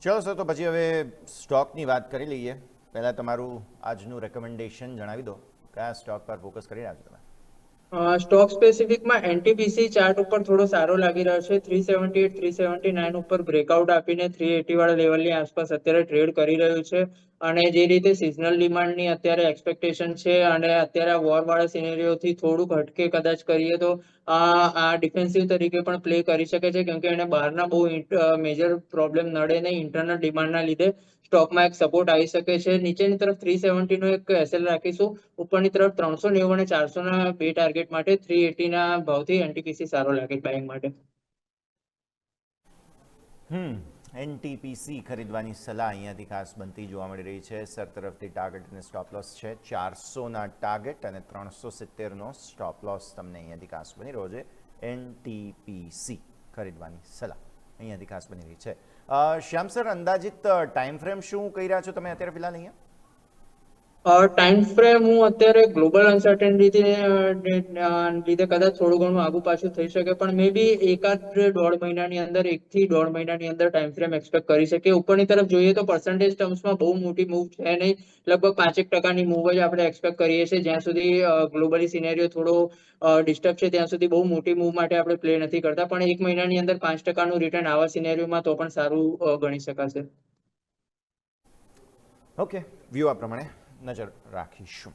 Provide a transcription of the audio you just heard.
ચલો સર, તો પછી હવે સ્ટોકની વાત કરી લઈએ. પહેલાં તમારું આજનું રેકમેન્ડેશન જણાવી દો. કયા સ્ટોક પર ફોકસ કરી રહ્યા છો તમે? સ્ટોક સ્પેસિફિકમાં એનટીપીસી ચાર્ટ ઉપર થોડો સારો લાગી રહ્યો છે. 378 379 ઉપર બ્રેકઆઉટ આપીને 380 વાળા લેવલની આસપાસ અત્યારે ટ્રેડ કરી રહ્યું છે. અને જે રીતે સિઝનલ ડિમાન્ડની અત્યારે એક્સપેક્ટેશન છે અને અત્યારે વોર વાળા સિનેરીઓથી થોડુંક હટકે કદાચ કરીએ તો આ ડિફેન્સિવ તરીકે પણ પ્લે કરી શકે છે, કેમ કે એને બહારના બહુ મેજર પ્રોબ્લેમ નડે નહીં ઇન્ટરનલ ડિમાન્ડના લીધે. સ્ટોકમાં એક સપોર્ટ આવી શકે છે. નીચેની તરફ 370 નો એક એસએલ રાખીશું. ઉપરની તરફ 390 અને 400 ના બે ટાર્ગેટ માટે 380 ના ભાવથી એનટીપીસી સારો લાગે બાઇંગ માટે. એનટીપીસી ખરીદવાની સલાહ અહીંયાથી ખાસ બનતી જોવા મળી રહી છે. સર તરફથી ટાર્ગેટ અને સ્ટોપ લોસ છે 400ના ટાર્ગેટ અને 370નો સ્ટોપ લોસ તમને અહીંયાથી ખાસ બની રહ્યો છે. એનટીપીસી ખરીદવાની સલાહ અહીંયાથી ખાસ બની રહી છે. શ્યામ સર, અંદાજિત ટાઈમ ફ્રેમ શું કહી રહ્યા છો તમે અત્યારે ફિલહાલ અહીંયા? ટાઈમ ફ્રેમ હું અત્યારે ગ્લોબલ અનસર્ટેનિટી લીધે કદાચ થોડું ઘણું આગુ પાછું થઈ શકે, પણ મે બી એકાદ દોઢ મહિનાની અંદર 1 થી 1.5 મહિનાની અંદર ટાઈમ ફ્રેમ એક્સપેક્ટ કરી શકીએ. ઉપરની તરફ જોઈએ તો પર્સન્ટેજ ટર્મ્સમાં બહુ મોટી મૂવ છે નહીં. લગભગ 5% મૂવ જ આપણે એક્સપેક્ટ કરીએ છીએ. જ્યાં સુધી ગ્લોબલી સિનેરિયો થોડો ડિસ્ટર્બ છે ત્યાં સુધી બહુ મોટી મૂવ માટે આપણે પ્લે નથી કરતા, પણ 1 મહિનાની અંદર 5%નું રિટર્ન આવા સિનેરિયોમાં તો પણ સારું ગણી શકાશે. ઓકે, વ્યૂ આ પ્રમાણે નજર રાખીશું.